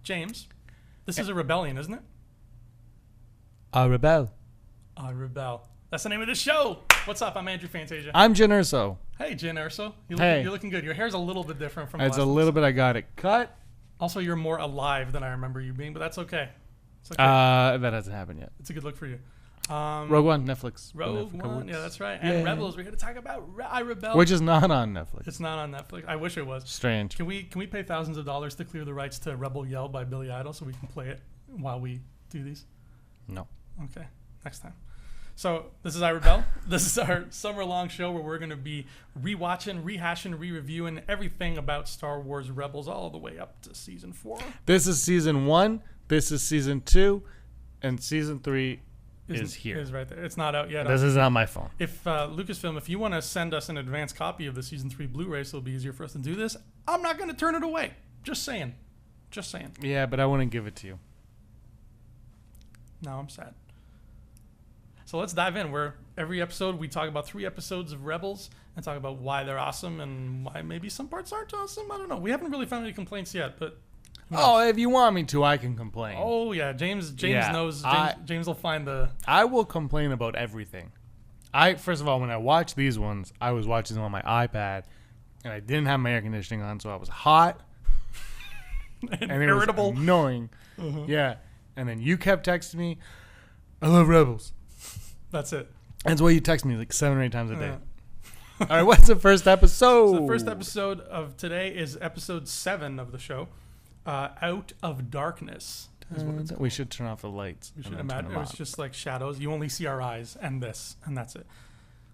James, this is a rebellion, isn't it? I rebel. I rebel. That's the name of the show. What's up? I'm Andrew Fantasia. I'm Jen Urso. Hey, Jen Urso. You're looking good. Your hair's a little bit different from It's a little bit. I got it cut. Also, you're more alive than I remember you being, but that's okay. It's okay. That hasn't happened yet. It's a good look for you. Rogue One, Netflix. Rogue One, yeah, that's right. And Rebels, we're here to talk about I Rebel. Which is not on Netflix. It's not on Netflix. I wish it was. Strange. Can we pay thousands of dollars to clear the rights to Rebel Yell by Billy Idol so we can play it while we do these? No. Okay, next time. So this is I Rebel. This is our summer-long show where we're going to be rewatching, rehashing, re-reviewing everything about Star Wars Rebels all the way up to Season 4. This is Season 1. This is Season 2. And Season 3 is here. Is right there. It's not out yet. This is on my phone. If Lucasfilm, if you want to send us an advanced copy of the Season 3 Blu-ray so it'll be easier for us to do this, I'm not going to turn it away. Just saying. Just saying. Yeah, but I wouldn't give it to you. Now I'm sad. So let's dive in. Where every episode we talk about 3 episodes of Rebels and talk about why they're awesome and why maybe some parts aren't awesome. I don't know. We haven't really found any complaints yet, but if you want me to, I can complain. Oh yeah, James knows. James will find the. I will complain about everything. First of all, when I watch these ones, I was watching them on my iPad, and I didn't have my air conditioning on, so I was hot and irritable, annoying. Yeah, and then you kept texting me, "I love Rebels." That's it. That's why you text me like 7 or 8 times a day. All right, what's the first episode? So the first episode of today is episode 7 of the show. Out of Darkness is what it's called. We should turn off the lights. We should imagine it was just like shadows. You only see our eyes and this, and that's it.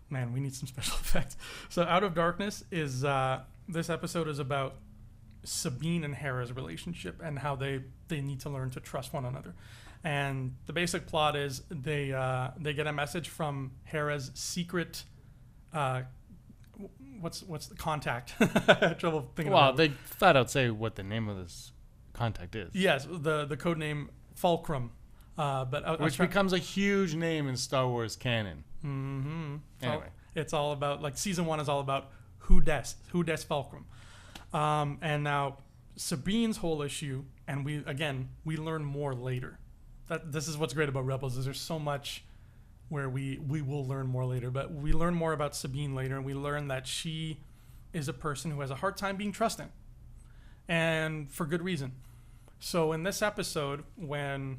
Man, we need some special effects. So Out of Darkness is this episode is about Sabine and Hera's relationship and how they need to learn to trust one another. And the basic plot is they get a message from Hera's secret what's the contact? Trouble thinking about it. Well, they flat out say what the name of this contact is. Yes, the code name Fulcrum, which becomes a huge name in Star Wars canon. Mm-hmm. Anyway, it's all about like season 1 is all about who des Fulcrum, and now Sabine's whole issue, and we learn more later. This is what's great about Rebels is there's so much where we will learn more later, but we learn more about Sabine later, and we learn that she is a person who has a hard time being trusting, and for good reason. So in this episode, when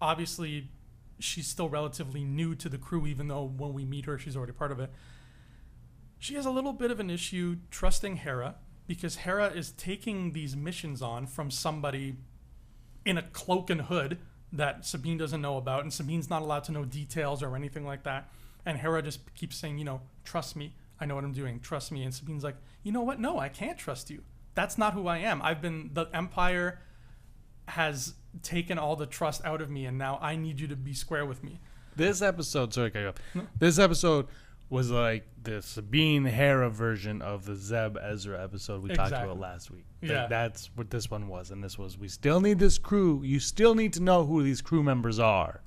obviously she's still relatively new to the crew, even though when we meet her, she's already part of it, she has a little bit of an issue trusting Hera, because Hera is taking these missions on from somebody in a cloak and hood that Sabine doesn't know about, and Sabine's not allowed to know details or anything like that. And Hera just keeps saying, trust me, I know what I'm doing, trust me. And Sabine's like, you know what? No, I can't trust you. That's not who I am. The Empire has taken all the trust out of me, and now I need you to be square with me. This episode, sorry, cut you off. No. This episode was like the Sabine Hera version of the Zeb Ezra episode we talked about last week. Yeah. That's what this one was. And this was, we still need this crew. You still need to know who these crew members are.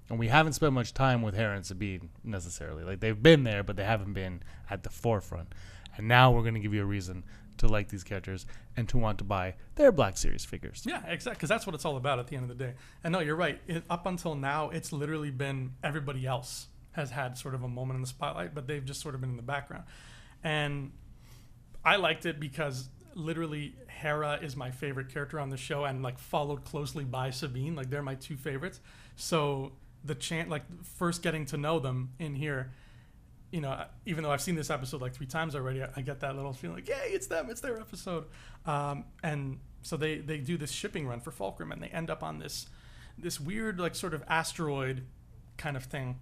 And we haven't spent much time with Hera and Sabine necessarily. Like, they've been there, but they haven't been at the forefront. And now we're going to give you a reason to like these characters and to want to buy their Black Series figures. Yeah, exactly. Because that's what it's all about at the end of the day. And no, you're right. Up until now, it's literally been everybody else has had sort of a moment in the spotlight, but they've just sort of been in the background. And I liked it because literally Hera is my favorite character on the show, and like followed closely by Sabine. Like, they're my 2 favorites. So the first getting to know them in here, even though I've seen this episode like 3 times already, I get that little feeling like, yay, it's them, it's their episode. And so they do this shipping run for Fulcrum, and they end up on this weird like sort of asteroid kind of thing,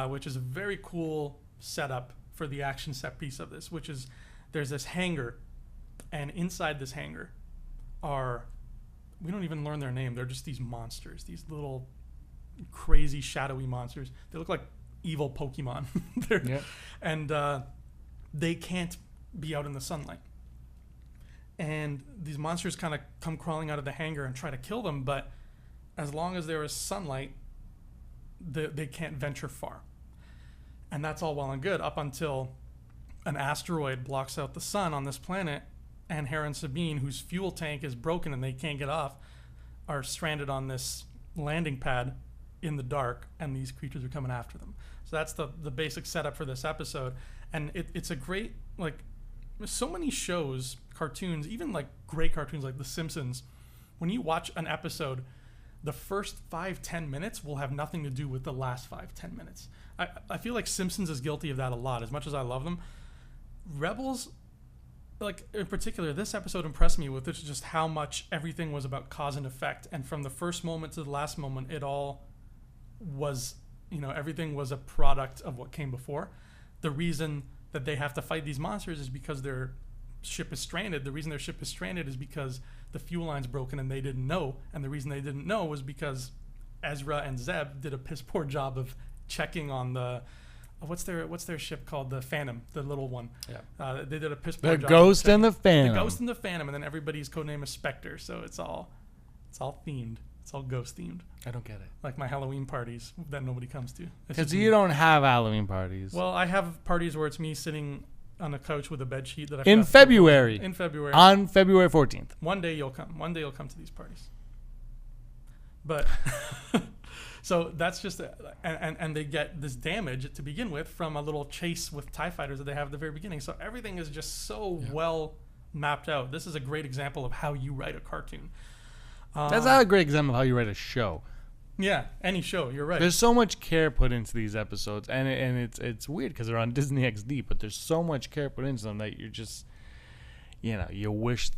which is a very cool setup for the action set piece of this, which is there's this hangar, and inside this hangar we don't even learn their name. They're just these monsters, these little crazy shadowy monsters. They look like evil Pokemon. And they can't be out in the sunlight. And these monsters kind of come crawling out of the hangar and try to kill them, but as long as there is sunlight, they can't venture far. And that's all well and good up until an asteroid blocks out the sun on this planet, and Hera and Sabine, whose fuel tank is broken and they can't get off, are stranded on this landing pad in the dark, and these creatures are coming after them. So that's the basic setup for this episode, and it's a great, like, so many shows, cartoons, even like great cartoons like The Simpsons, when you watch an episode, the first 5-10 minutes will have nothing to do with the last 5-10 minutes. I feel like Simpsons is guilty of that a lot. As much as I love them, Rebels, like in particular, this episode impressed me with just how much everything was about cause and effect. And from the first moment to the last moment, it all was, everything was a product of what came before. The reason that they have to fight these monsters is because their ship is stranded. The reason their ship is stranded is because the fuel line's broken and they didn't know. And the reason they didn't know was because Ezra and Zeb did a piss poor job of checking on the what's their ship called, the Phantom, the little one. Yeah. They did a piss poor job. The Ghost and the Phantom. The Ghost and the Phantom, and then everybody's codename is Spectre. So it's all themed. It's all ghost themed. I don't get it. Like my Halloween parties that nobody comes to. Because you don't have Halloween parties. Well, I have parties where it's me sitting on a couch with a bed sheet that I in February. On February 14th. One day you'll come. One day you'll come to these parties. But so that's just and they get this damage to begin with from a little chase with TIE fighters that they have at the very beginning. So everything is just so well mapped out. This is a great example of how you write a cartoon. That's not a great example of how you write a show. Yeah, any show. You're right. There's so much care put into these episodes, and it's weird because they're on Disney XD, but there's so much care put into them that you're just, you wish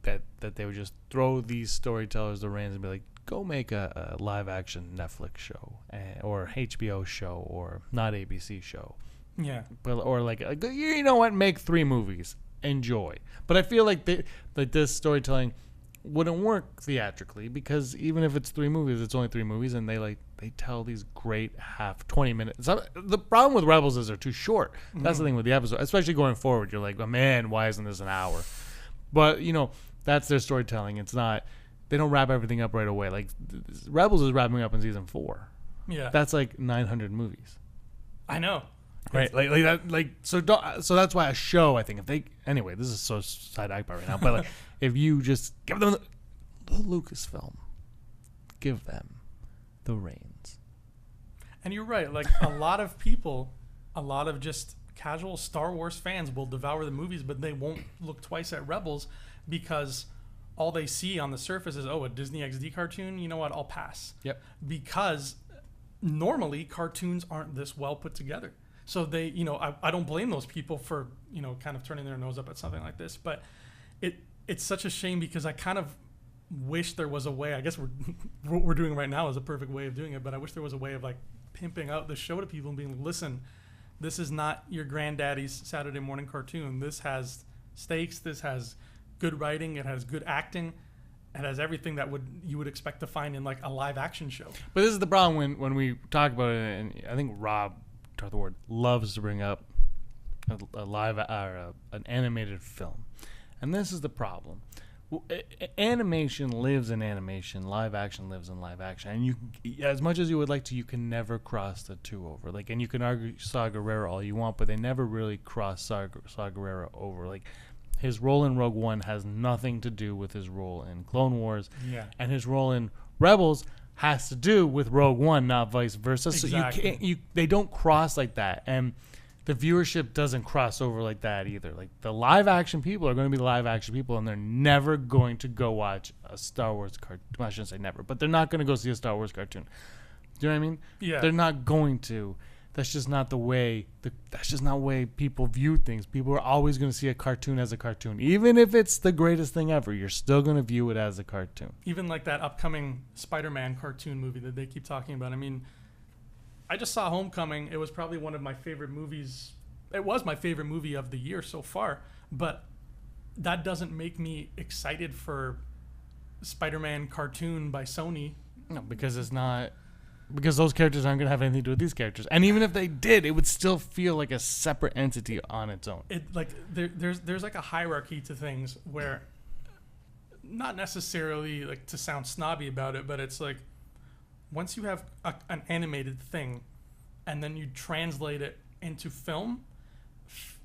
that they would just throw these storytellers the reins and be like, go make a live action Netflix show or HBO show or not ABC show. Yeah. But or like you know what, make 3 movies, enjoy. But I feel like this storytelling wouldn't work theatrically because even if it's 3 movies, it's only 3 movies, and they tell these great 20 minutes. The problem with Rebels is they're too short. That's the thing with the episode, especially going forward. You're like, oh, man, why isn't this an hour? But that's their storytelling. It's not. They don't wrap everything up right away. Like Rebels is wrapping up in season 4. Yeah, that's like 900 movies. I know. Right, like that, so that's why a show, I think, if they anyway, this is so side part right now, but if you just give them the Lucasfilm, give them the reins. And you're right, like a lot of people, a lot of just casual Star Wars fans will devour the movies, but they won't look twice at Rebels because all they see on the surface is, a Disney XD cartoon. You know what? I'll pass. Yep. Because normally cartoons aren't this well put together. So they, I don't blame those people for, kind of turning their nose up at something like this. But it's such a shame because I kind of wish there was a way. I guess what we're doing right now is a perfect way of doing it. But I wish there was a way of like pimping out the show to people and being like, listen, this is not your granddaddy's Saturday morning cartoon. This has stakes. This has good writing. It has good acting. It has everything that you would expect to find in like a live action show. But this is the problem when we talk about it, and I think Rob the word loves to bring up a live or an animated film, and this is the problem. Animation lives in animation, live action lives in live action, and you, as much as you would like to, you can never cross the two over. Like, and you can argue Saw Gerrera all you want, but they never really cross Saw Gerrera over. Like, his role in Rogue One has nothing to do with his role in Clone Wars, and his role in Rebels has to do with Rogue One, not vice versa. Exactly. So they don't cross like that, and the viewership doesn't cross over like that either. Like, the live action people are going to be live action people, and they're never going to go watch a Star Wars cartoon. Well, I shouldn't say never, but they're not going to go see a Star Wars cartoon. Do you know what I mean? Yeah. They're not going to. That's just not the way. That's just not the way people view things. People are always going to see a cartoon as a cartoon, even if it's the greatest thing ever. You're still going to view it as a cartoon. Even like that upcoming Spider-Man cartoon movie that they keep talking about. I mean, I just saw Homecoming. It was probably one of my favorite movies. It was my favorite movie of the year so far, but that doesn't make me excited for Spider-Man cartoon by Sony. No, because it's not. Because those characters aren't going to have anything to do with these characters. And even if they did, it would still feel like a separate entity on its own. There's like a hierarchy to things where, not necessarily like to sound snobby about it, but it's like once you have an animated thing and then you translate it into film,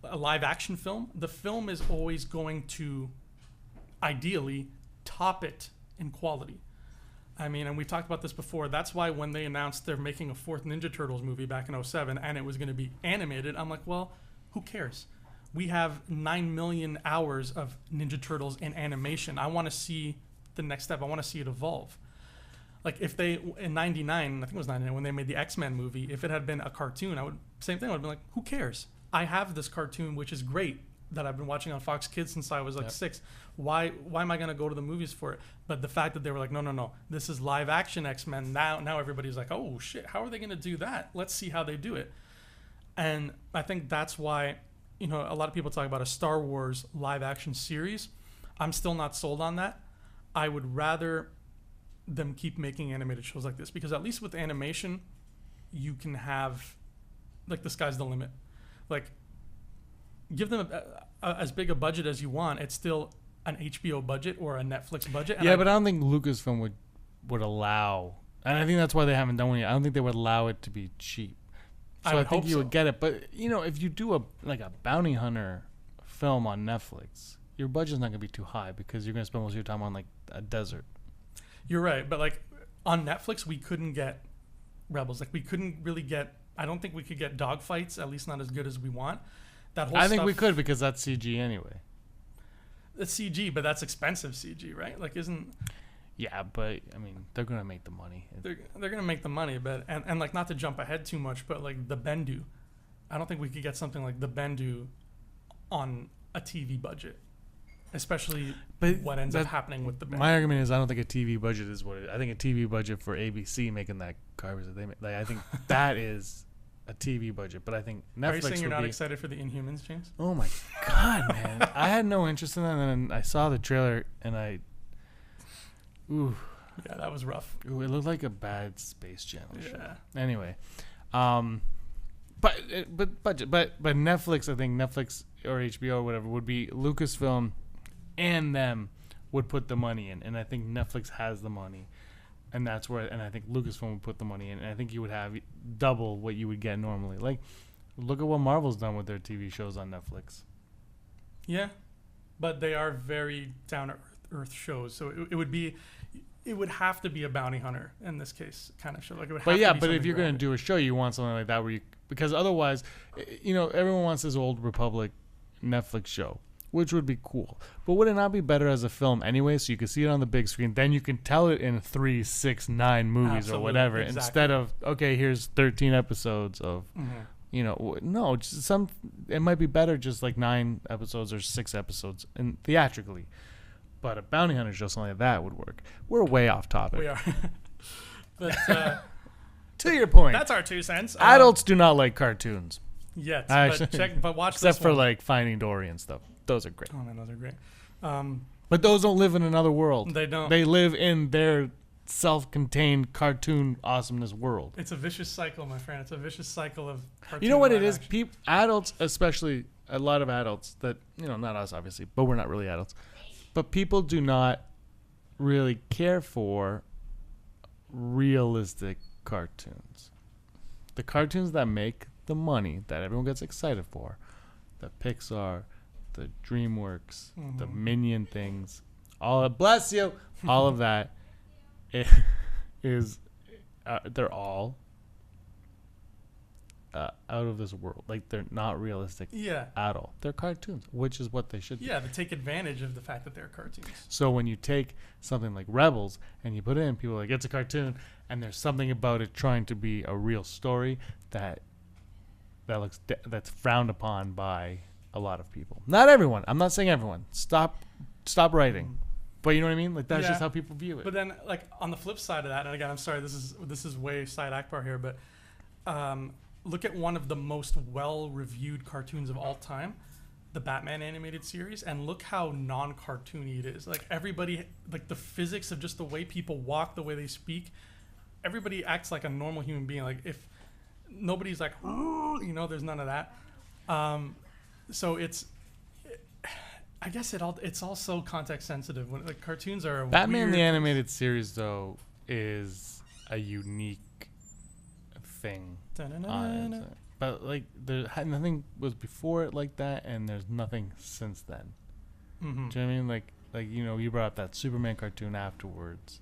a live action film, the film is always going to ideally top it in quality. I mean, and we talked about this before. That's why when they announced they're making a fourth Ninja Turtles movie back in '07 and it was going to be animated, I'm like, well, who cares? We have 9 million hours of Ninja Turtles in animation. I want to see the next step. I want to see it evolve. Like if they, in 99, I think it was 99, when they made the X-Men movie, if it had been a cartoon, same thing. I would be like, who cares? I have this cartoon, which is great, that I've been watching on Fox Kids since I was like 6. Why am I going to go to the movies for it? But the fact that they were like, no, this is live action X-Men. Now everybody's like, oh shit, how are they going to do that? Let's see how they do it. And I think that's why, a lot of people talk about a Star Wars live action series. I'm still not sold on that. I would rather them keep making animated shows like this, because at least with animation, you can have, like, the sky's the limit. Like, give them as big a budget as you want. It's still an HBO budget or a Netflix budget. Yeah, but I don't think Lucasfilm would allow, and I think that's why they haven't done one yet. I don't think they would allow it to be cheap. So I think you would get it. But, if you do a bounty hunter film on Netflix, your budget's not going to be too high because you're going to spend most of your time on, like, a desert. You're right. But, like, on Netflix, we couldn't get Rebels. Like, we couldn't really get, I don't think we could get dogfights, at least not as good as we want. I think we could, because that's CG anyway. It's CG, but that's expensive CG, right? Like, isn't... Yeah, but, I mean, they're going to make the money. They're going to make the money, but... And, like, not to jump ahead too much, but, like, the Bendu. I don't think we could get something like the Bendu on a TV budget. Especially what ends up happening with the Bendu. My argument is I don't think a TV budget is what it is. I think a TV budget for ABC making that garbage that they make... Like, I think that is... a TV budget, but I think Netflix. Are you saying you're not excited for the Inhumans, James? Oh my god, man! I had no interest in that, and then I saw the trailer, and yeah, that was rough. It looked like a bad Space Channel show. Anyway, but Netflix, I think Netflix or HBO or whatever would be Lucasfilm, and them would put the money in, and I think Netflix has the money. And that's where, and I think Lucasfilm would put the money in, and I think you would have double what you would get normally. Like, look at what Marvel's done with their TV shows on Netflix. Yeah, but they are very down to earth shows, so it would have to be a bounty hunter in this case kind of show. Like, it would. Have to be but if you're going to do a show, you want something like that because otherwise, everyone wants this Old Republic Netflix show, which would be cool. But would it not be better as a film anyway, so you can see it on the big screen? Then you can tell it in 3, 6, 9 movies Absolutely, or whatever, instead of, okay, here's 13 episodes of, no, just it might be better just like 9 episodes or 6 episodes theatrically. But a bounty hunter show, something like that would work. We're way off topic. We are. But to your point. That's our 2 cents. Adults do not like cartoons. Yet. But watch except for like Finding Dory and stuff. Those are great. Oh man, those are great. But those don't live in another world. They don't. They live in their self-contained cartoon awesomeness world. It's a vicious cycle, my friend. It's a vicious cycle of cartoon. You know what it is? Adults, especially a lot of adults that, not us obviously, but we're not really adults. But people do not really care for realistic cartoons. The cartoons that make the money that everyone gets excited for, the Pixar, the DreamWorks, the Minion things, bless you, all of that is they're all out of this world. Like, they're not realistic at all. They're cartoons, which is what they should be. Yeah, they take advantage of the fact that they're cartoons. So when you take something like Rebels and you put it in, people are like, it's a cartoon, and there's something about it trying to be a real story that's frowned upon by a lot of people. Not everyone. I'm not saying everyone. Stop writing. But you know what I mean? Like, that's just how people view it. But then, like, on the flip side of that, and again, I'm sorry, this is way side Akbar here, but look at one of the most well-reviewed cartoons of all time, the Batman animated series, and look how non-cartoony it is. Like, everybody, like, the physics of just the way people walk, the way they speak, everybody acts like a normal human being. Like, if nobody's like, there's none of that. So I guess it's also context sensitive. When, like, cartoons are Batman weird. The animated series though is a unique thing. But like, nothing was before it like that, and there's nothing since then. Do you know what I mean? Like you brought up that Superman cartoon afterwards.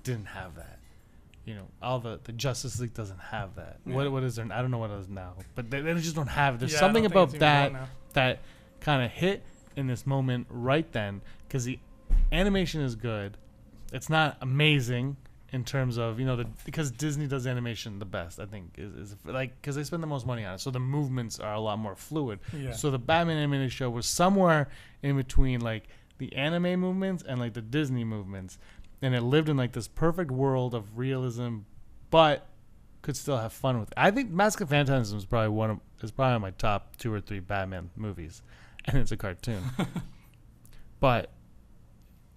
didn't have that. You know, all the Justice League doesn't have that. Yeah. What is there? I don't know what it is now, but they just don't have it. There's Yeah, I something don't think about it's even that going now. that kind of hit in this moment right then, because the animation is good. It's not amazing in terms of, you know, because Disney does animation the best, I think, is like, because they spend the most money on it, so the movements are a lot more fluid. Yeah. So the Batman animated show was somewhere in between like the anime movements and like the Disney movements, and it lived in like this perfect world of realism, but could still have fun with it. I think Mask of Phantasm is probably on my top 2 or 3 Batman movies, and it's a cartoon. But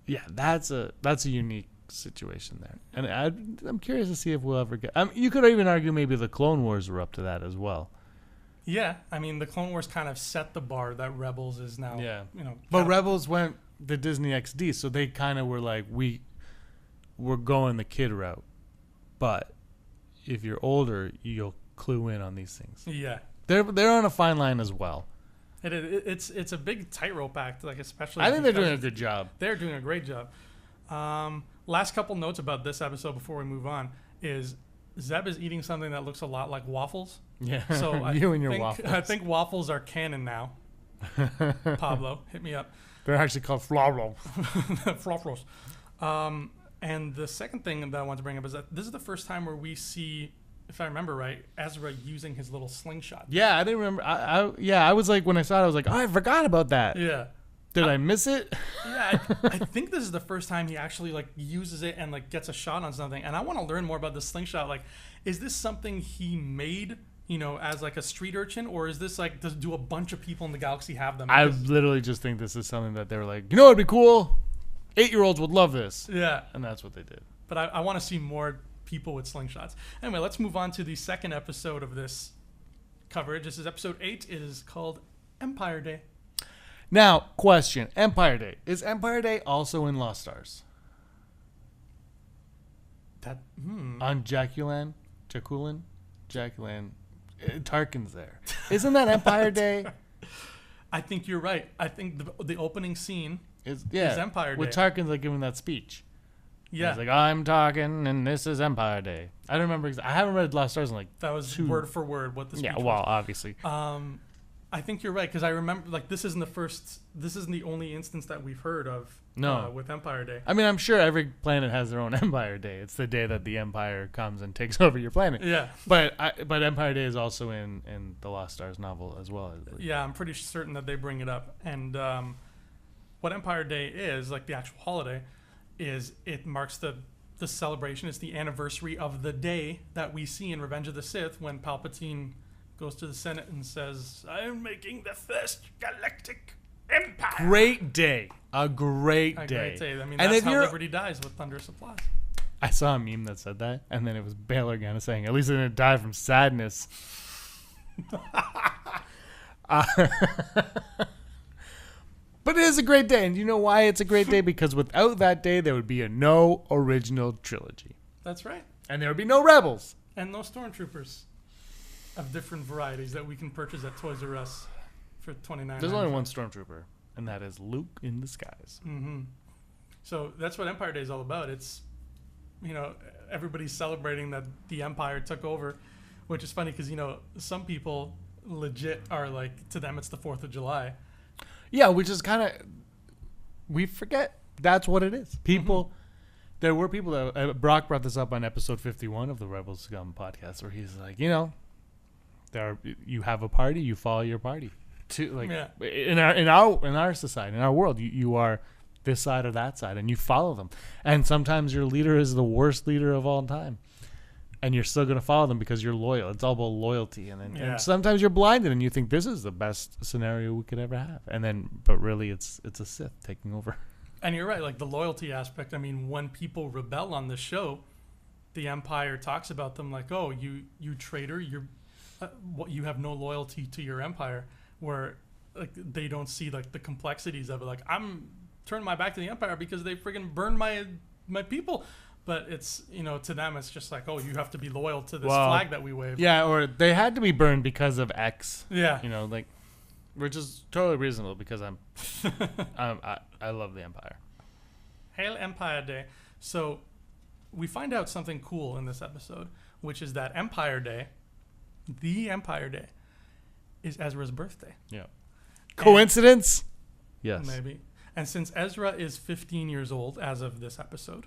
yeah, that's a unique situation there, and I'm curious to see if we'll ever get. You could even argue maybe the Clone Wars were up to that as well. Yeah, I mean, the Clone Wars kind of set the bar that Rebels is now. Yeah, you know. but Rebels went the Disney XD, so they kind of were like, we're going the kid route, but if you're older, you'll clue in on these things. Yeah, they're on a fine line as well. It's a big tightrope act, like especially. I think they're doing a good job. They're doing a great job. Last couple notes about this episode before we move on is Zeb is eating something that looks a lot like waffles. Yeah, So waffles. I think waffles are canon now. Pablo, hit me up. They're actually called flawless. Flawless. And the second thing that I want to bring up is that this is the first time where we see, if I remember right, Ezra using his little slingshot. Yeah, I didn't remember. I was like, when I saw it, I was like, oh, I forgot about that. Yeah. Did I miss it? Yeah, I think this is the first time he actually like uses it and like gets a shot on something. And I want to learn more about the slingshot. Like, is this something he made, you know, as like a street urchin, or is this like, do a bunch of people in the galaxy have them? I literally just think this is something that they were like, you know, it'd be cool. 8-year-olds would love this. Yeah, And that's what they did. but I want to see more people with slingshots. Anyway, let's move on to the second episode of this coverage. This is episode 8. It is called Empire Day. Now, question. Empire Day. Is Empire Day also in Lost Stars? On Jaculan? Tarkin's there. Isn't that Empire Day? I think you're right. I think the opening scene Is Empire with Day. Tarkin's like giving that speech. Yeah, He's like, I'm talking, and this is Empire Day. I don't remember. I haven't read Lost Stars in like that was 2. word for word what the speech was. Well, obviously. I think you're right, because I remember, like, this isn't the only instance that we've heard of with Empire Day. I mean, I'm sure every planet has their own Empire Day. It's the day that the Empire comes and takes over your planet. Yeah. But Empire Day is also in the Lost Stars novel as well. Yeah, I'm pretty certain that they bring it up. And what Empire Day is, like the actual holiday, is it marks the celebration. It's the anniversary of the day that we see in Revenge of the Sith when Palpatine goes to the Senate and says, I'm making the first galactic empire. Great day. A great day. Great day. I mean, And that's if how you're- Liberty dies, with thunderous applause. I saw a meme that said that, and then it was Bail Organa saying, at least I didn't die from sadness. But it is a great day, and you know why it's a great day? Because without that day, there would be no original trilogy. That's right. And there would be no Rebels. And no stormtroopers of different varieties that we can purchase at Toys R Us for $29. There's only one Stormtrooper, and that is Luke in disguise. Mm-hmm. So that's what Empire Day is all about. It's, you know, everybody's celebrating that the Empire took over, which is funny because, you know, some people legit are like, to them it's the 4th of July. Yeah, which is kind of, we forget that's what it is. People, there were people that, Brock brought this up on episode 51 of the Rebels Scum podcast, where he's like, you know, you have a party, you follow your party. In our society, in our world, you are this side or that side, and you follow them. And sometimes your leader is the worst leader of all time, and you're still going to follow them because you're loyal. It's all about loyalty. And sometimes you're blinded and you think this is the best scenario we could ever have. But really it's a Sith taking over. And you're right. Like the loyalty aspect. I mean, when people rebel on the show, the Empire talks about them like, oh, you traitor, you have no loyalty to your Empire, where like they don't see like the complexities of it. Like, I'm turning my back to the Empire because they friggin' burned my people. But it's, you know, to them, it's just like, oh, you have to be loyal to this flag that we wave. Yeah, or they had to be burned because of X. Yeah. You know, like, which is totally reasonable because I love the Empire. Hail Empire Day. So we find out something cool in this episode, which is that Empire Day, the Empire Day, is Ezra's birthday. Yeah. Coincidence? Yes. Maybe. And since Ezra is 15 years old as of this episode.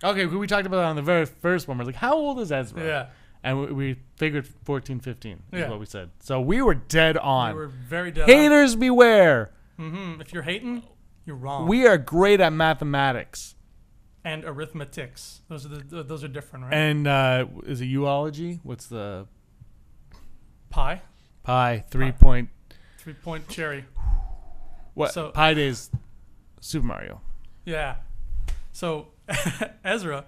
Okay, we talked about that on the very first one. We're like, how old is Ezra? Yeah. And we figured 14, 15 is Yeah. what we said. So we were dead on. We were very dead Haters beware. on. If you're hating, you're wrong. We are great at mathematics. And arithmetics. Those are different, right? And is it zoology? What's the Pi? pi? 3 Pi. point. 3-point cherry. What? So- Pi Day's Super Mario. Yeah. So Ezra,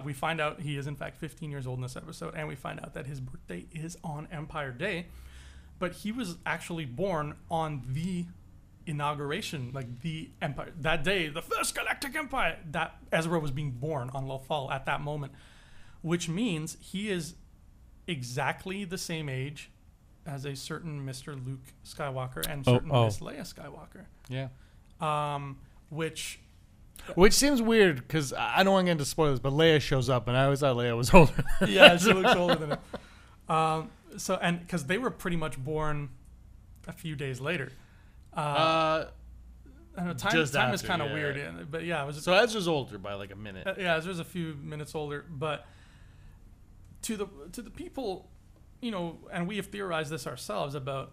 we find out he is in fact 15 years old in this episode, and we find out that his birthday is on Empire Day, but he was actually born on the inauguration, like the Empire that day, the first Galactic Empire. That Ezra was being born on Lothal at that moment, which means he is exactly the same age as a certain Mr. Luke Skywalker and certain Miss Leia Skywalker. Yeah. Which seems weird because I don't want to get into spoilers, but Leia shows up, and I always thought Leia was older. yeah, she looks older than him. So and because they were pretty much born a few days later. I know time is after, kind of yeah. weird, but yeah, it was. So Ezra's older by like a minute. Yeah, Ezra's a few minutes older, but to the people, and we have theorized this ourselves about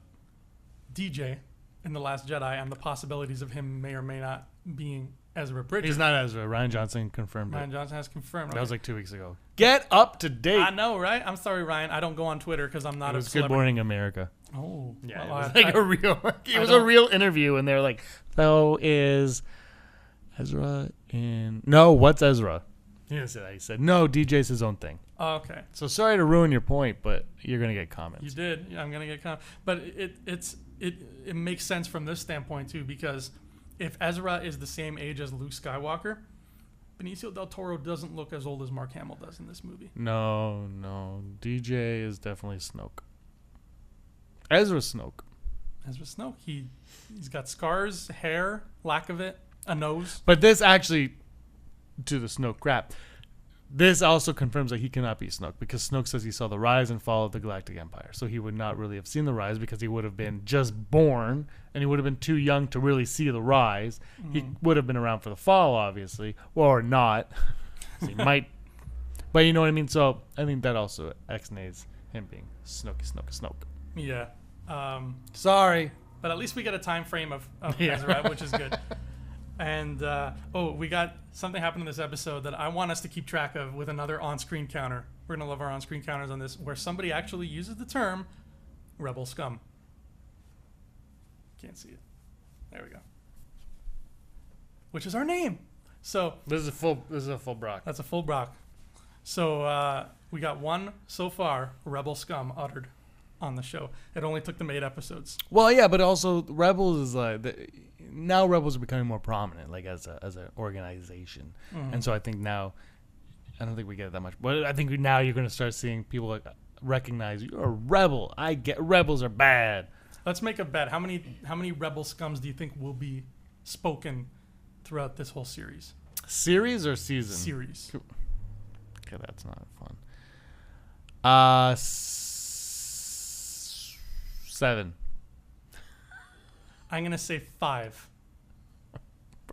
DJ in The Last Jedi and the possibilities of him may or may not being Ezra Bridger. He's not Ezra. Ryan Johnson confirmed Ryan it. Johnson has confirmed. That was like 2 weeks ago. Get up to date. I know, right? I'm sorry, Ryan. I don't go on Twitter because I'm not It was a Good celebrity. Morning America. Oh, Yeah, well, it was like a real. It I was a don't- real interview, and they're like, "So is Ezra in? No, what's Ezra?" He didn't say that. He said, "No, DJ's his own thing." Oh, okay. So sorry to ruin your point, but you're gonna get comments. You did. Yeah, I'm gonna get but it makes sense from this standpoint too, because if Ezra is the same age as Luke Skywalker, Benicio del Toro doesn't look as old as Mark Hamill does in this movie. No, DJ is definitely Snoke. Ezra's Snoke. Ezra Snoke, he's got scars, hair, lack of it, a nose. But this actually, to the Snoke crap, this also confirms that he cannot be Snoke, because Snoke says he saw the rise and fall of the Galactic Empire. So he would not really have seen the rise because he would have been just born and he would have been too young to really see the rise. He would have been around for the fall, obviously, or not. So he might, but you know what I mean? So I think that also exnays him being Snoke. Yeah. Sorry. But at least we get a time frame of Yeah. Ezra, which is good. And we got something happened in this episode that I want us to keep track of with another on-screen counter. We're gonna love our on-screen counters on this, where somebody actually uses the term "rebel scum." Can't see it. There we go. Which is our name. So This is a full Brock. that's a full Brock. So we got one so far, "rebel scum," uttered on the show. It only took them 8 episodes. Well, yeah, but also Rebels is now Rebels are becoming more prominent, like as an organization, and so I think now, I don't think we get it that much, but I think now you're going to start seeing people like recognize you're a rebel. I get rebels are bad. Let's make a bet. How many rebel scums do you think will be spoken throughout this whole series? Series or season? Series. Okay, that's not fun. 7. I'm gonna say 5.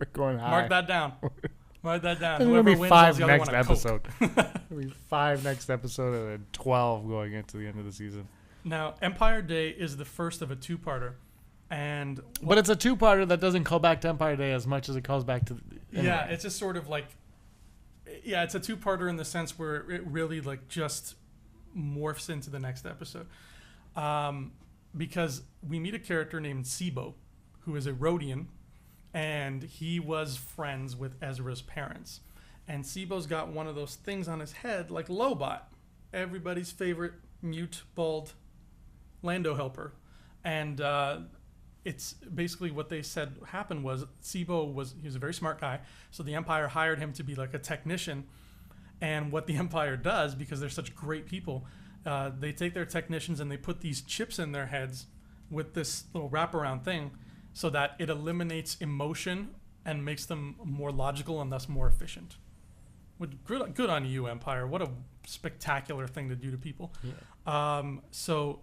We're going high. Mark that down. Mark that down. There's Whoever gonna be wins 5 owes the other next one a Coke. episode. There'll be 5 next episode and then 12 going into the end of the season. Now, Empire Day is the first of a 2-parter, and But it's a 2-parter that doesn't call back to Empire Day as much as it calls back to. yeah, it's just sort of like, yeah, it's a 2-parter in the sense where it really like just morphs into the next episode, because we meet a character named Tseebo, who is a Rhodian, and he was friends with Ezra's parents. And Tseebo's got one of those things on his head like Lobot, everybody's favorite mute, bald Lando helper. And it's basically what they said happened was Tseebo he was a very smart guy, so the Empire hired him to be like a technician. And what the Empire does, because they're such great people, they take their technicians and they put these chips in their heads with this little wraparound thing so that it eliminates emotion and makes them more logical and thus more efficient. Good on you, Empire. What a spectacular thing to do to people. Yeah. So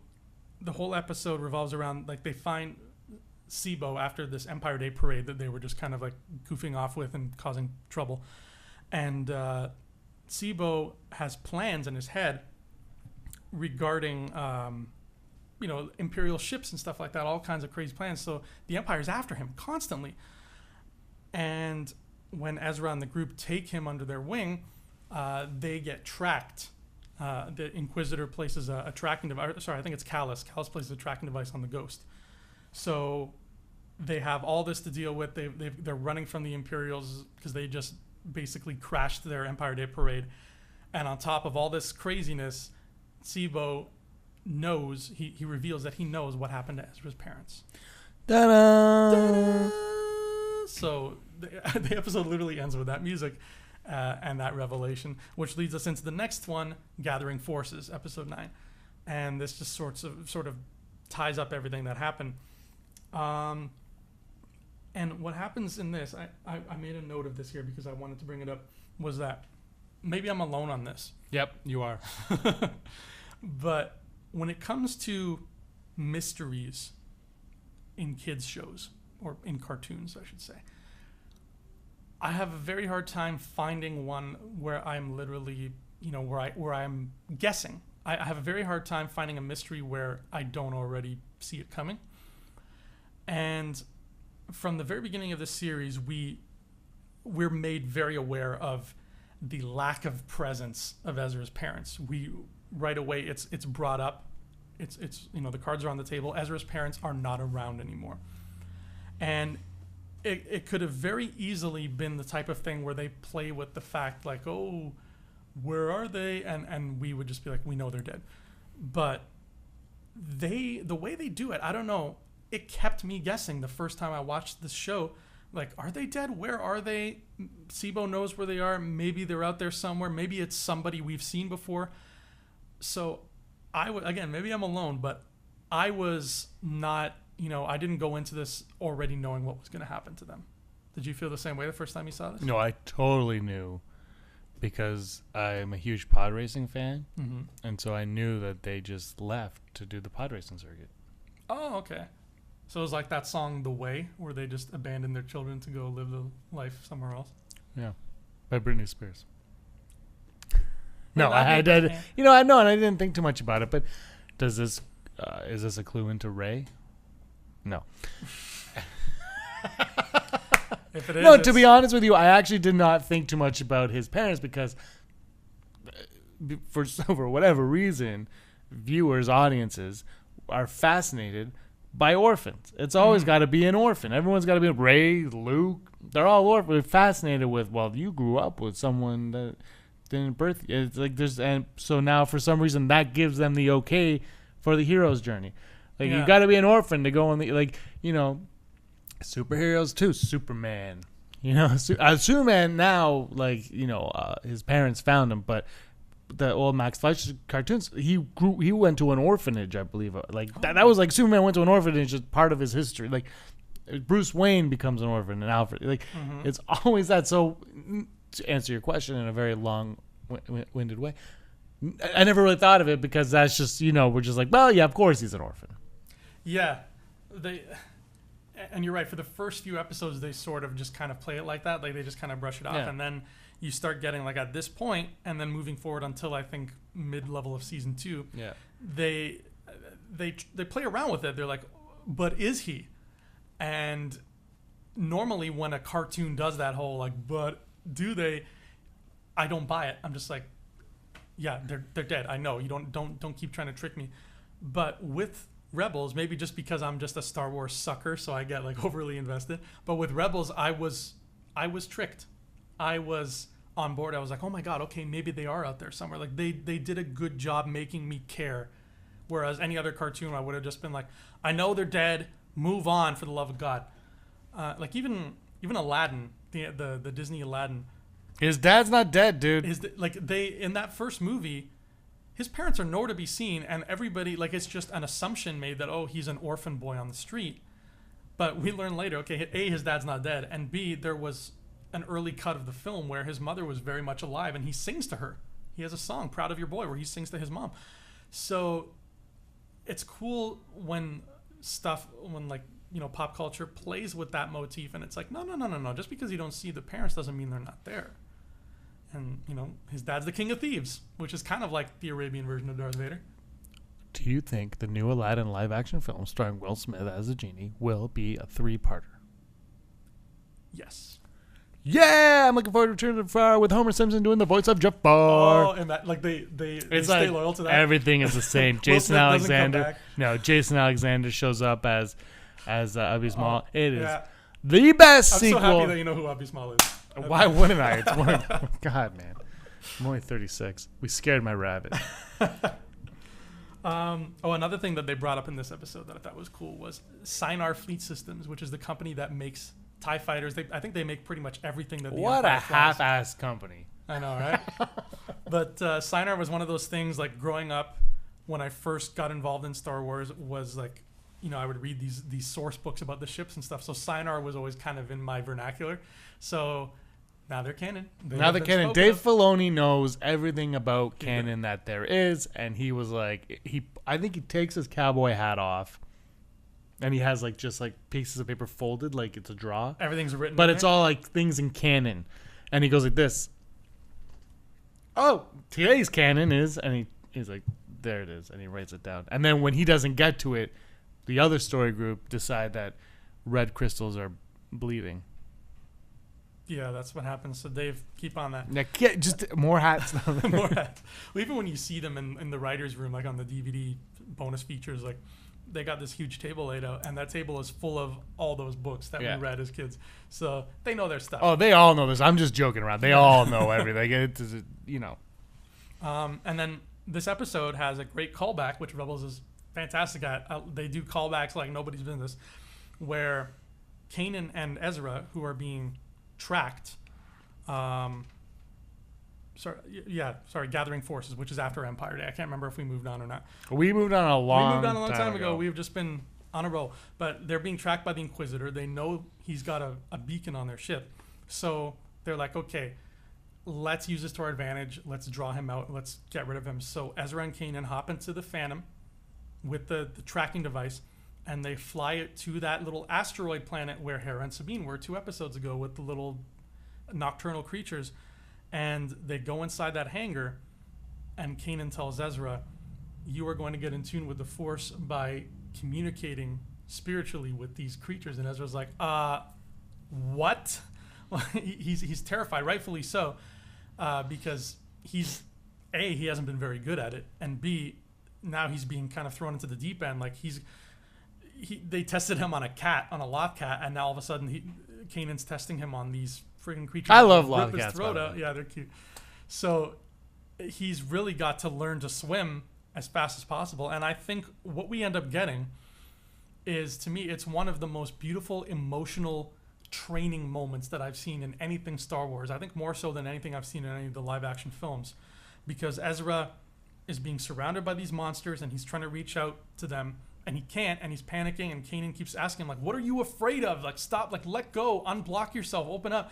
the whole episode revolves around, like, they find Tseebo after this Empire Day parade that they were just kind of like goofing off with and causing trouble. And Tseebo has plans in his head regarding, Imperial ships and stuff like that, all kinds of crazy plans. So the Empire's after him constantly. And when Ezra and the group take him under their wing, they get tracked. The Inquisitor places a tracking device. Sorry, I think it's Callus. Callus places a tracking device on the Ghost. So they have all this to deal with. They're running from the Imperials because they just basically crashed their Empire Day parade. And on top of all this craziness, Tseebo knows, he reveals that he knows what happened to Ezra's parents. Ta-da! Ta-da! So the episode literally ends with that music and that revelation, which leads us into the next one, Gathering Forces, episode 9. And this just sort of ties up everything that happened. And what happens in this, I made a note of this here because I wanted to bring it up, was that maybe I'm alone on this. Yep, you are. But when it comes to mysteries in kids' shows, or in cartoons, I should say, I have a very hard time finding one where I'm literally, where I'm guessing. I have a very hard time finding a mystery where I don't already see it coming. And from the very beginning of this series, we're made very aware of the lack of presence of Ezra's parents. Right away, it's brought up. It's the cards are on the table. Ezra's parents are not around anymore. And it could have very easily been the type of thing where they play with the fact, like, oh, where are they? And we would just be like, we know they're dead. But the way they do it, I don't know, it kept me guessing the first time I watched this show. Like, are they dead? Where are they? Tseebo knows where they are. Maybe they're out there somewhere. Maybe it's somebody we've seen before. So again, maybe I'm alone, but I was not, I didn't go into this already knowing what was going to happen to them. Did you feel the same way the first time you saw this? No, I totally knew because I'm a huge pod racing fan. Mm-hmm. And so I knew that they just left to do the pod racing circuit. Oh, okay. So it was like that song, The Way, where they just abandoned their children to go live the life somewhere else. Yeah. By Britney Spears. Well, No, I know, and I didn't think too much about it, but is this a clue into Ray? No. If it is, no, to be honest with you, I actually did not think too much about his parents because for whatever reason, viewers, audiences are fascinated by orphans. It's always got to be an orphan. Everyone's got to be Ray, Luke. They're all orphans. We're fascinated with, well, you grew up with someone that didn't birth you. It's like and so now for some reason that gives them the okay for the hero's journey. Like, you got to be an orphan to go on the, superheroes too. Superman, Superman now, his parents found him, but the old Max Fleischer cartoons, he went to an orphanage, I believe. That was like Superman went to an orphanage as part of his history. Like, Bruce Wayne becomes an orphan and Alfred. It's always that. So to answer your question in a very long-winded way, I never really thought of it because that's just, we're just like, well, yeah, of course he's an orphan. Yeah, and you're right. For the first few episodes, they sort of just kind of play it like that. Like, they just kind of brush it off, and then you start getting, like, at this point, and then moving forward until I think mid-level of season 2. Yeah, they play around with it. They're like, but is he? And normally when a cartoon does that whole but do they? I don't buy it. I'm just like, yeah, they're dead. I know. You don't keep trying to trick me. But with Rebels, maybe just because I'm just a Star Wars sucker, so I get overly invested. But with Rebels, I was tricked. I was on board. I was like, oh my god, okay, maybe they are out there somewhere. Like, they did a good job making me care. Whereas any other cartoon, I would have just been like, I know they're dead. Move on, for the love of God. Even Aladdin, the Disney Aladdin. His dad's not dead, dude. In that first movie, his parents are nowhere to be seen, and everybody, it's just an assumption made that, oh, he's an orphan boy on the street. But we learn later, okay, A, his dad's not dead, and B, there was an early cut of the film where his mother was very much alive, and he sings to her. He has a song, "Proud of Your Boy," where he sings to his mom. So it's cool when pop culture plays with that motif, and it's like, no. Just because you don't see the parents doesn't mean they're not there. And, his dad's the king of thieves, which is kind of like the Arabian version of Darth Vader. Do you think the new Aladdin live-action film starring Will Smith as a genie will be a 3-parter? Yes. Yeah, I'm looking forward to Return to the Fire with Homer Simpson doing the voice of Jafar. Oh, and that they It's stay like loyal to that. everything is the same. Jason Alexander. No, Jason Alexander shows up as Abi Small. It is the best sequel. I'm so happy that you know who Abi Small is. Why wouldn't I? It's one. God, man. I'm only 36. We scared my rabbit. Another thing that they brought up in this episode that I thought was cool was Sinar Fleet Systems, which is the company that makes TIE fighters. I think they make pretty much everything that the What a Empire flies. half-assed company. I know, right? But Sinar was one of those things, like, growing up when I first got involved in Star Wars was like, I would read these source books about the ships and stuff. So Sinar was always kind of in my vernacular. So now they're canon. Now they're canon. Dave Filoni knows everything about canon that there is, and he was like, I think he takes his cowboy hat off, and he has just pieces of paper folded like it's a draw. Everything's written, but it's all like things in canon, and he goes like this. Oh, today's canon is, and he's like, there it is, and he writes it down. And then when he doesn't get to it, the other story group decide that red crystals are bleeding. Yeah, that's what happens. So Dave, keep on that. Now, just more hats. More hats. Well, even when you see them in the writer's room, like on the DVD bonus features, like they got this huge table laid out, and that table is full of all those books that we read as kids. So they know their stuff. Oh, they all know this. I'm just joking around. They all know everything. It's. And then this episode has a great callback, which Rebels is fantastic at. They do callbacks like nobody's business, where Kanan and Ezra, who are being tracked, gathering forces, which is after Empire Day. I can't remember if we moved on or not. We moved on a long time ago. We've just been on a roll. But they're being tracked by the Inquisitor. They know he's got a beacon on their ship. So they're like, okay, let's use this to our advantage. Let's draw him out. Let's get rid of him. So Ezra and Kanan hop into the Phantom with the tracking device, and they fly it to that little asteroid planet where Hera and Sabine were 2 episodes ago with the little nocturnal creatures. And they go inside that hangar, and Kanan tells Ezra, you are going to get in tune with the Force by communicating spiritually with these creatures. And Ezra's like, what? Well, he's terrified, rightfully so, because he hasn't been very good at it, and B, now he's being kind of thrown into the deep end. Like they tested him on a loth cat, and now all of a sudden Kanan's testing him on these friggin' creatures. I love loth cats. Yeah, they're cute. So he's really got to learn to swim as fast as possible. And I think what we end up getting is, to me, it's one of the most beautiful, emotional training moments that I've seen in anything Star Wars. I think more so than anything I've seen in any of the live action films, because Ezra is being surrounded by these monsters and he's trying to reach out to them, and he can't, and he's panicking, and Kanan keeps asking him, like, what are you afraid of? Like, stop, like, let go, unblock yourself, open up.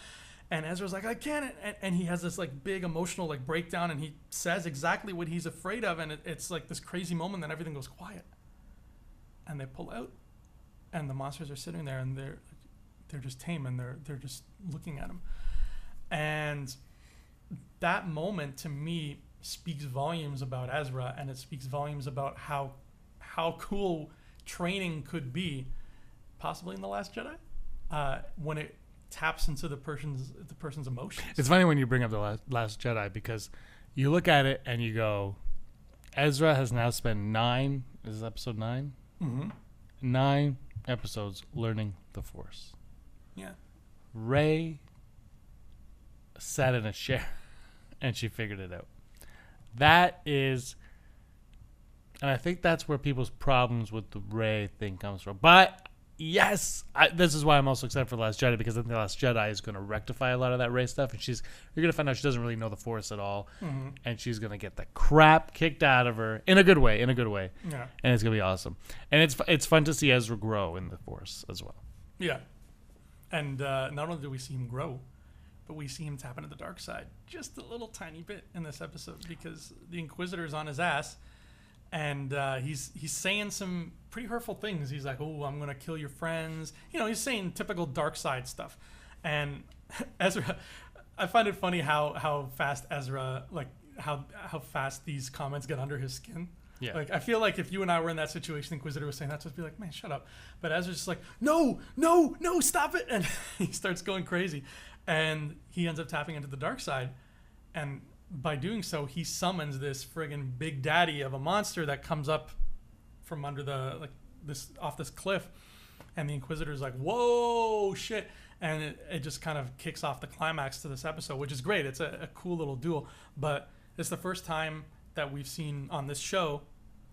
And Ezra's like, I can't. And he has this like big emotional like breakdown, and he says exactly what he's afraid of, and it's like this crazy moment. Then everything goes quiet, and they pull out, and the monsters are sitting there, and they're just tame, and they're just looking at him. And that moment to me speaks volumes about Ezra, and it speaks volumes about how cool training could be, possibly in The Last Jedi, when it taps into the person's emotions. It's funny when you bring up The Last Jedi, because you look at it and you go, Ezra has now spent 9, is this episode 9? Mm-hmm. 9 episodes learning the Force. Yeah. Rey sat in a chair and she figured it out. That is, and I think that's where people's problems with the Rey thing comes from. But yes, this is why I'm also excited for The Last Jedi, because I think The Last Jedi is going to rectify a lot of that Rey stuff, and you're going to find out she doesn't really know the Force at all, mm-hmm. and she's going to get the crap kicked out of her in a good way, yeah. And it's going to be awesome, and it's fun to see Ezra grow in the Force as well. Yeah, and not only do we see him grow, but we see him tap into the dark side just a little tiny bit in this episode because the Inquisitor's on his ass, and he's saying some pretty hurtful things. He's like, "Oh, I'm gonna kill your friends." You know, he's saying typical dark side stuff. And Ezra, I find it funny how fast Ezra, like how fast these comments get under his skin. Yeah. Like, I feel like if you and I were in that situation, the Inquisitor was saying that, just be like, man, shut up. But Ezra's just like, no, stop it. And he starts going crazy. And he ends up tapping into the dark side. And by doing so, he summons this friggin' big daddy of a monster that comes up from under off this cliff. And the Inquisitor's like, whoa, shit. And it just kind of kicks off the climax to this episode, which is great. It's a cool little duel. But it's the first time that we've seen on this show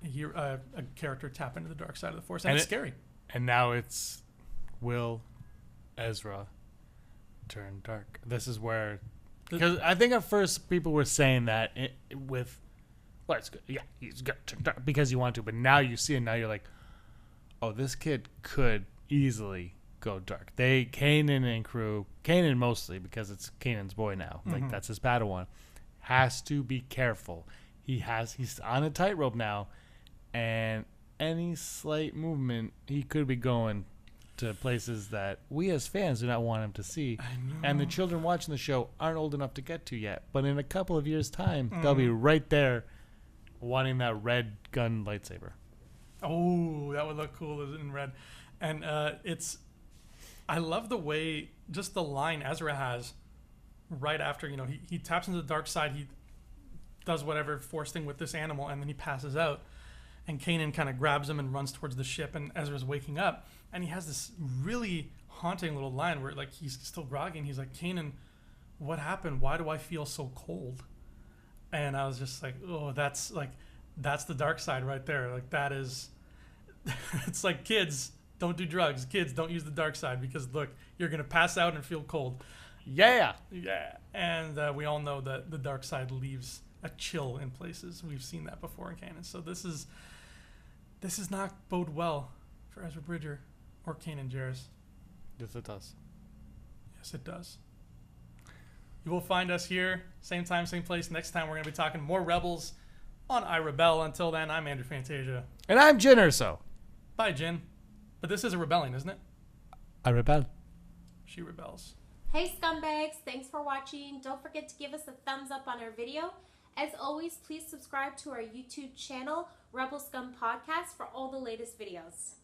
a character tap into the dark side of the Force, and it's scary. And now it's, will Ezra turn dark? This is where, because I think at first people were saying that it's good. Yeah, he's got to turn dark because you want to, but now you see it. Now you're like, oh, this kid could easily go dark. Kanan and crew, Kanan mostly because it's Kanan's boy now. Like that's his Padawan. Has to be careful. He's on a tightrope now, and any slight movement, he could be going to places that we as fans do not want him to see. And the children watching the show aren't old enough to get to yet. But in a couple of years' time, they'll be right there wanting that red gun lightsaber. Oh, that would look cool in red. And I love the way, just the line Ezra has right after, he taps into the dark side, he does whatever Force thing with this animal, and then he passes out. And Kanan kind of grabs him and runs towards the ship, and Ezra's waking up. And he has this really haunting little line where, like, he's still groggy, and he's like, Kanan, what happened? Why do I feel so cold? And I was just like, oh, that's the dark side right there. Like, that is, it's like, kids, don't do drugs. Kids, don't use the dark side because, look, you're going to pass out and feel cold. Yeah. And we all know that the dark side leaves a chill in places. We've seen that before in canon. So this is not bode well for Ezra Bridger or Kanan Jarrus. Yes, it does. Yes, it does. You will find us here, same time, same place. Next time we're going to be talking more Rebels on I Rebel. Until then, I'm Andrew Fantasia. And I'm Jin Urso. Bye, Jin. But this is a rebelling, isn't it? I rebel. She rebels. Hey, scumbags. Thanks for watching. Don't forget to give us a thumbs up on our video. As always, please subscribe to our YouTube channel, Rebel Scum Podcast, for all the latest videos.